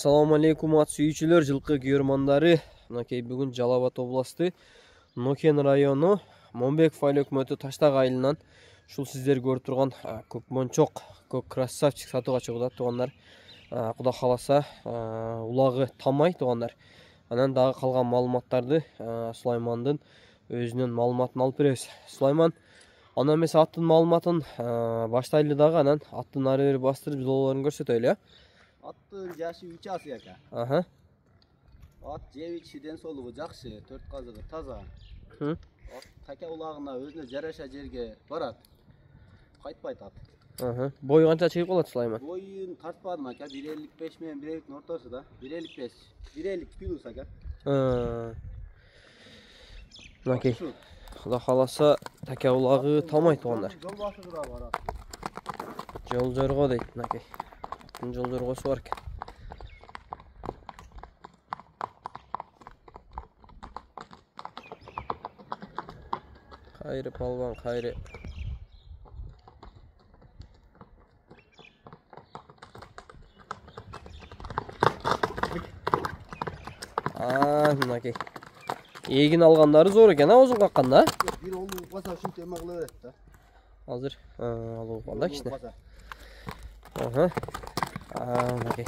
Assalamu alaikum ат сүйүүчүлөр, жылкы көрөрмандары. Мынакей бүгүн Жалал Абад областы Нокен району Момбеков айыл өкмөтү Таштак айылынан ушул сиздер көрүп турган көк мончок, көк красавчик сатууга чыгуда туугандар. Кудай кааласа, улагы тамай туугандар. Анан дагы калган маалыматтарды Сулаймандын өзүнүн маалыматын алып беребиз. Сулайман, анан эмес аттын маалыматын баштайлы дагы, анан аттын ары бери бастырып биз олорун көрсөтөлү. Attığın yaşı 3 asıyaka. Aha. At ceviçiden soluğu jakşı, 4 kazığı taza. Hı. At taka ulağına özüne jaraşa jerge barat. Kaytpayt at. Aha. Boyu kança çıkıp bolat Sulayman? Boyun tartmadım aka. 1.55 men 1.50'nin ortası da. 1.55. 1.50 plus aka. Mınakey. Xuda kalasa taka ulağı tamay tuğanlar. Jol bası dura var at. Jol jorgo deyt mınakey. Jol jorgosu var ki. Kayri palvan, kayri. Mınakey. Egin alganları zor eken ha, uzun kakkanda. Bir oğlu basa şu temaqlı öğret da. Hazır. Alıp aldık işte. Aha. Mınakey.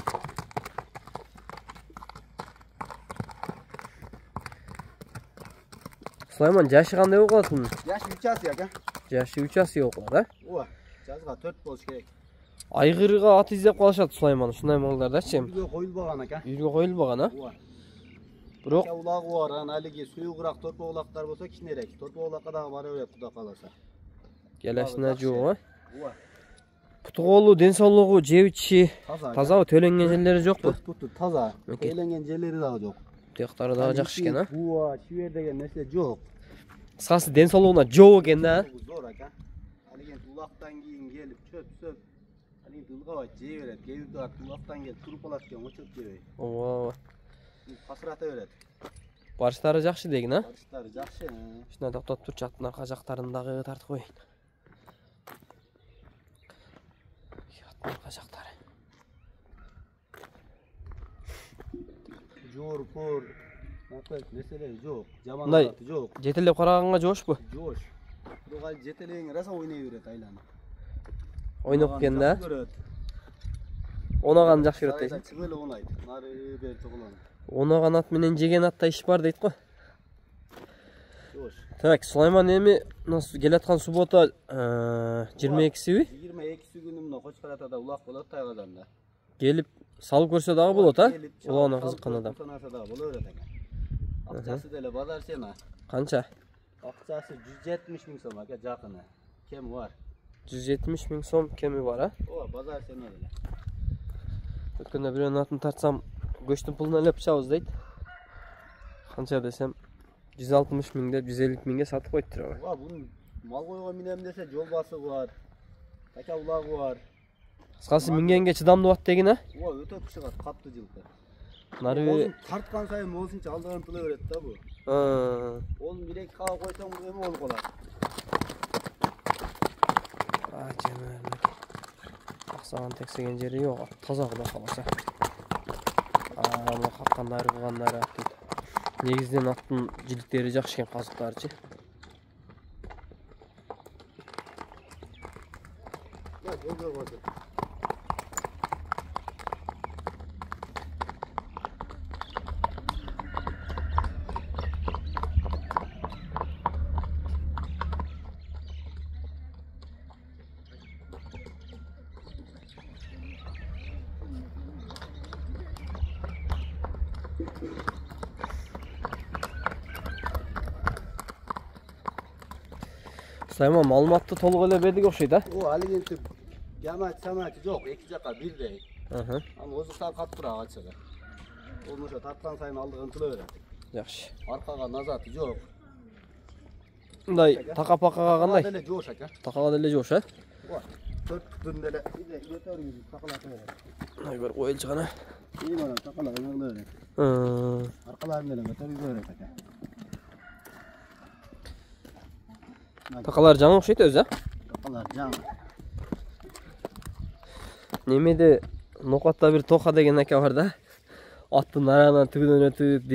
Sulayman, jaşı qanday okula bunun? Yaşı 3 asıyaka. Jaşı 3 asıya okula da. Oa. Жазга 4 болуш керек. Айгырга ат издеп калышат Сулайман, ушундай малдардачы. Үйгө коюлбаган aka. Үйгө коюлбаган, а? Oa. Бирок Улагы бар, алиги суюгураак торпо улактар болсо кичинерээк. Торпо улакка дагы бара берет, Кудай кааласа. келесине жоо, а? Oa. Путуголу, ден соолугу, жебичи тазабы, төлөнгөн жерлери жокпу? Путу таза. Эленген жерлери дагы жок. Тияктары дагы жакшы экен, а? Буа, чибер деген нерсе жок. Кыскасы ден соолугуна жоо экен да. Зор aka. Алиген улактан кийин келип чөп, алиген ылгабай жей берет. Кээбир ат улактан келип туруп алат экен, очуп жебей. Ооба. Касырата берет. Барыштары жакшы дегин, а? Барыштары жакшы. Ушундай токтоп турчу, аттын арка жактарын дагы тартып коеюн. Аттын арка жактары. Жор, кор. Напет, нерселер жок. Жаман Мындай аты жок. жетелеп караганга жоошпу? Жош. Бирок ал жетелегин раса ойнай берет айланып. Ойноп экен да. Онаган жакшы көрөт дейсиң. Чыгып эле ойнойт. Нары бери тугулан. Онаган ат менен жеген атта иш бар дейт го. Жош. Так, Сулайман, эми келаткан суббота 22-сиби? 22-си күнү мына Кочкаратада улак болот Тайгаданда. Келип салып көрсө дагы болот, а? Улагына кызыккан адам. Санаса дагы боло берет экен. Акчасы деле базар сена. Канча? Акчасы 170 миң сом ака, жакыны. Кем бар? 170 миң сом кеми бар, а? Ооба, базар сена деле. Өткөндө бирөөнүн атын тартсам, көчтүн пулуна эле чабыз дейт. Канча десем, 160 миң деп 150 миңге сатып коюптур. Ооба, бунун мал койгон минем десе жол басы бар. Така улагы бар. Кыскасы мингенге чыдамдуу ат дегин, а? Ооба, өтө кышыгат, катты жылкы. Нары Тарткан сайын болсунча алдыган тыла берет да бу. Олун бирек кага койсоң бу эме болуп калат. Жана аксаган тексеген жери жок, таза Кудай кааласа. Мына каккандары, кылгандары ат дейт. Негизинен аттын жиликтери жакшы экен, казыктарычы. Сулайман, маалыматты толук эле бердик окшойт, а? О, алигентип жамаат жок, эки жака бирдей. Аны озуктан каттыраак ачыгы. Ол ошо тарткан сайын алдыгын тыла берет. жакшы. Аркага назаты жок. Мындай така-пакага кандай? Деле жош ака. Такага деле жош, а? Ооба. 4 бүтүн деле өтөрүңүз такалата берет. Ай бер коелчу гана. Иймана такалата берет. Аркаларын деле өтөрүңүз берет ака. Такалар жаңы окшойт өзү, а? Такалар жаңы. Немеде Нокатта бир Тоха деген ака бар да. аттын арагынан түбүнөн өтүп